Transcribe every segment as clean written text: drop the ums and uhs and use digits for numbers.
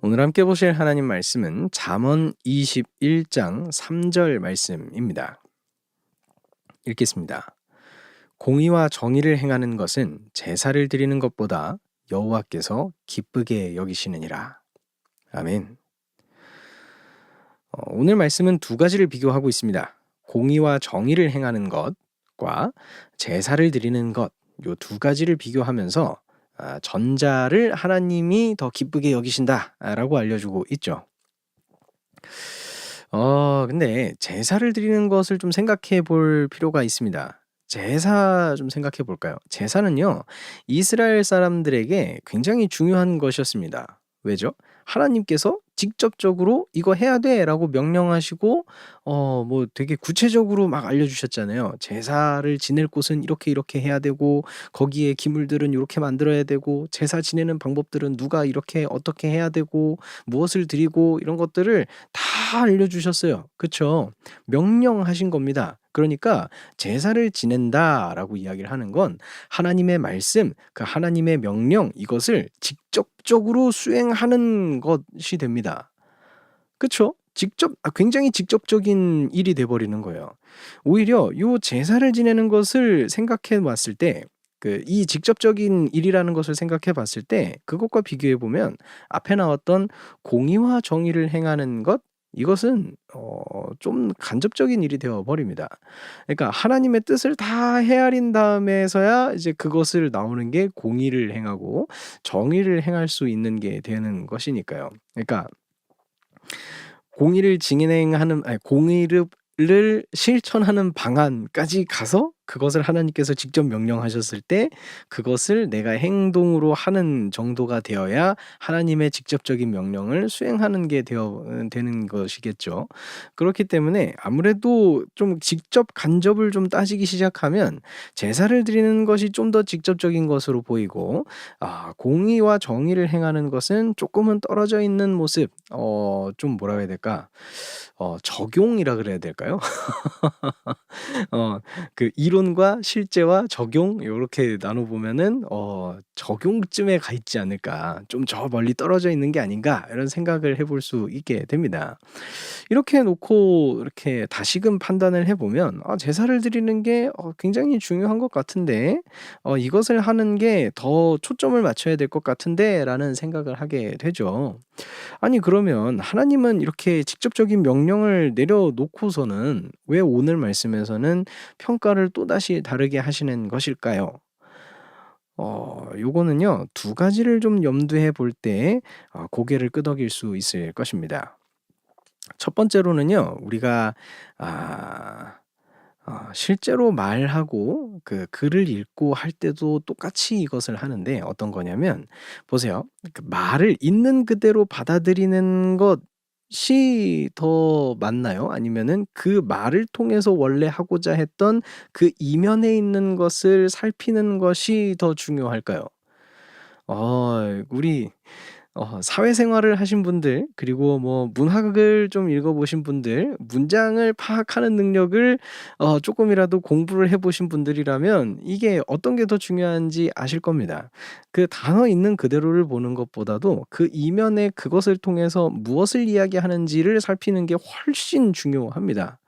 오늘 함께 보실 하나님 말씀은 잠언 21장 3절 말씀입니다. 읽겠습니다. 공의와 정의를 행하는 것은 제사를 드리는 것보다 여호와께서 기쁘게 여기시느니라. 아멘. 오늘 말씀은 두 가지를 비교하고 있습니다. 공의와 정의를 행하는 것과 제사를 드리는 것, 요 두 가지를 비교하면서 전자를 하나님이 더 기쁘게 여기신다라고 알려주고 있죠. 근데 제사를 드리는 것을 좀 생각해 볼 필요가 있습니다. 제사 좀 생각해 볼까요? 제사는요, 이스라엘 사람들에게 굉장히 중요한 것이었습니다. 왜죠? 하나님께서 직접적으로 "이거 해야 돼."라고 명령하시고 뭐 되게 구체적으로 막 알려주셨잖아요. 제사를 지낼 곳은 이렇게 이렇게 해야 되고, 거기에 기물들은 요렇게 만들어야 되고, 제사 지내는 방법들은 누가 이렇게 어떻게 해야 되고, 무엇을 드리고, 이런 것들을 다 알려주셨어요. 그쵸? 명령하신 겁니다. 그러니까 제사를 지낸다라고 이야기를 하는 건 하나님의 말씀, 그 하나님의 명령, 이것을 직접적으로 수행하는 것이 됩니다. 그쵸? 굉장히 직접적인 일이 돼 버리는 거예요. 오히려 요 제사를 지내는 것을 생각해 봤을 때, 이 직접적인 일이라는 것을 생각해 봤을 때 그것과 비교해 보면 앞에 나왔던 공의와 정의를 행하는 것, 이것은 좀 간접적인 일이 되어 버립니다. 그러니까 하나님의 뜻을 다 헤아린 다음에서야 이제 그것을 나오는 게 공의를 행하고 정의를 행할 수 있는 게 되는 것이니까요. 그러니까 공의를 실천하는 방안까지 가서 그것을 하나님께서 직접 명령하셨을 때 그것을 내가 행동으로 하는 정도가 되어야 하나님의 직접적인 명령을 수행하는 게 되는 것이겠죠. 그렇기 때문에 아무래도 좀 직접 간접을 좀 따지기 시작하면 제사를 드리는 것이 좀 더 직접적인 것으로 보이고, 공의와 정의를 행하는 것은 조금은 떨어져 있는 모습, 좀 뭐라고 해야 될까? 적용이라 그래야 될까요? 어 이론과 실제와 적용, 요렇게 나눠 보면은 '적용쯤에 가 있지 않을까. 좀 저 멀리 떨어져 있는 게 아닌가.' 이런 생각을 해볼 수 있게 됩니다. 이렇게 놓고 이렇게 다시금 판단을 해 보면 제사를 드리는 게 굉장히 중요한 것 같은데, 이것을 하는 게 더 초점을 맞춰야 될 것 같은데.'라는 생각을 하게 되죠. 아니, 그러면 하나님은 이렇게 직접적인 명령을 내려놓고서는 왜 오늘 말씀에서는 평가를 또다시 다르게 하시는 것일까요? 요거는요, 두 가지를 좀 염두에 볼 때 고개를 끄덕일 수 있을 것입니다. 첫 번째로는요, 우리가 아 실제로 말하고 글을 읽고 할 때도 똑같이 이것을 하는데, 어떤 거냐면 보세요. 말을 있는 그대로 받아들이는 것이 더 맞나요? 아니면은 그 말을 통해서 원래 하고자 했던 그 이면에 있는 것을 살피는 것이 더 중요할까요? 우리 사회생활을 하신 분들, 그리고 뭐 문학을 좀 읽어 보신 분들, 문장을 파악하는 능력을 쪼끔이라도 공부를 해 보신 분들이라면 이게 어떤 게 더 중요한지 아실 겁니다. 그 단어 있는 그대로를 보는 것보다도 그 이면에 그것을 통해서 무엇을 이야기하는지를 살피는 게 훨씬 중요합니다.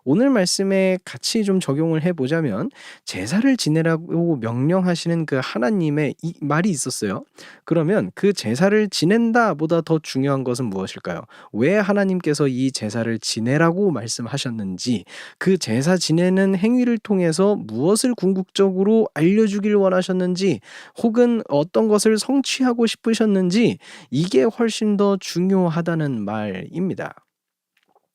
오늘 말씀에 같이 좀 적용을 해 보자면, 제사를 지내라고 명령하시는 그 하나님의 이 말이 있었어요. 그러면 그 제사를 지낸다 보다 더 중요한 것은 무엇일까요? 왜 하나님께서 이 제사를 지내라고 말씀하셨는지, 그 제사 지내는 행위를 통해서 무엇을 궁극적으로 알려주길 원하셨는지, 혹은 어떤 것을 성취하고 싶으셨는지, 이게 훨씬 더 중요하다는 말입니다.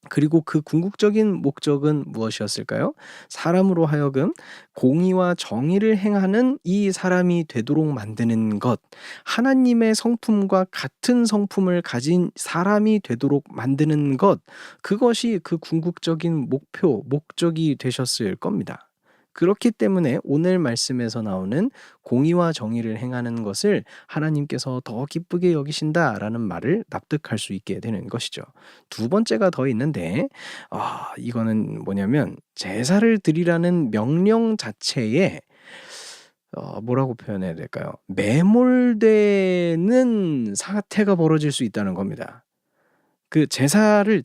그리고 그 궁극적인 목적은 무엇이었을까요? 사람으로 하여금 공의와 정의를 행하는 이 사람이 되도록 만드는 것, 하나님의 성품과 같은 성품을 가진 사람이 되도록 만드는 것, 그것이 그 궁극적인 목적이 되셨을 겁니다. 그렇기 때문에 오늘 말씀에서 나오는 공의와 정의를 행하는 것을 하나님께서 더 기쁘게 여기신다라는 말을 납득할 수 있게 되는 것이죠. 두 번째가 더 있는데, 이거는 뭐냐면 제사를 드리라는 명령 자체에 뭐라고 표현해야 될까요? 매몰되는 사태가 벌어질 수 있다는 겁니다. 그 '제사를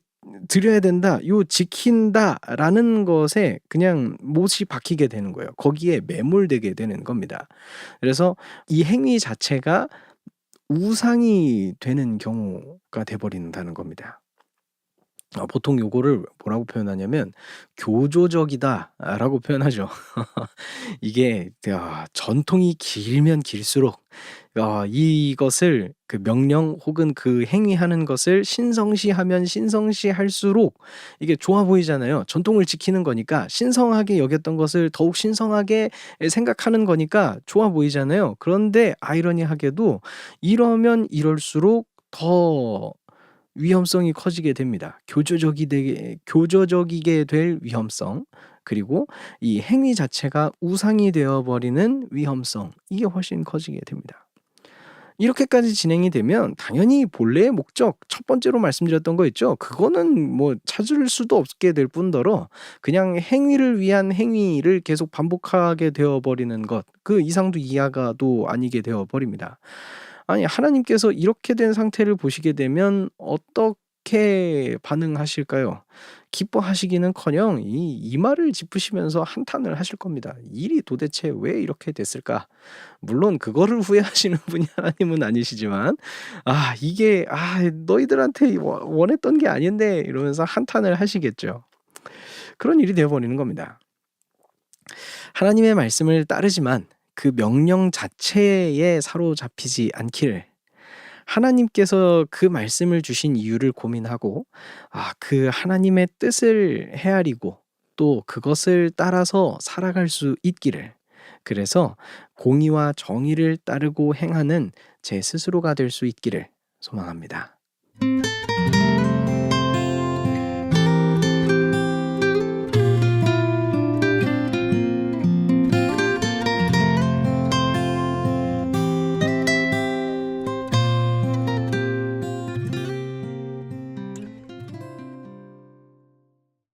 드려야 된다. 요 지킨다.'라는 것에 그냥 못이 박히게 되는 거예요. 거기에 매몰되게 되는 겁니다. 그래서 이 행위 자체가 우상이 되는 경우가 돼 버린다는 겁니다. 보통 요거를 뭐라고 표현하냐면 "교조적이다."라고 표현하죠. 이게 전통이 길면 길수록 이것을 그 명령 혹은 그 행위하는 것을 신성시하면 신성시할수록 이게 좋아 보이잖아요. 전통을 지키는 거니까 신성하게 여겼던 것을 더욱 신성하게 생각하는 거니까 좋아 보이잖아요. 그런데 아이러니하게도 이러면 이럴수록 더 위험성이 커지게 됩니다. 교조적이게 될 위험성, 그리고 이 행위 자체가 우상이 되어 버리는 위험성, 이게 훨씬 커지게 됩니다. 이렇게까지 진행이 되면 당연히 본래의 목적, 첫 번째로 말씀드렸던 거 있죠? 그거는 뭐 찾을 수도 없게 될 뿐더러 그냥 행위를 위한 행위를 계속 반복하게 되어 버리는 것, 그 이상도 이하가도 아니게 되어 버립니다. 아니, 하나님께서 이렇게 된 상태를 보시게 되면 어떻게 반응하실까요? 기뻐하시기는커녕 이 이마를 짚으시면서 한탄을 하실 겁니다. '일이 도대체 왜 이렇게 됐을까?' 물론 그거를 후회하시는 분이 하나님은 아니시지만 '아 이게 너희들한테 원했던 게 아닌데.' 이러면서 한탄을 하시겠죠. 그런 일이 되어 버리는 겁니다. 하나님의 말씀을 따르지만 그 명령 자체에 사로잡히지 않기를, 하나님께서 그 말씀을 주신 이유를 고민하고 그 하나님의 뜻을 헤아리고 또 그것을 따라서 살아갈 수 있기를, 그래서 공의와 정의를 따르고 행하는 제 스스로가 될 수 있기를 소망합니다.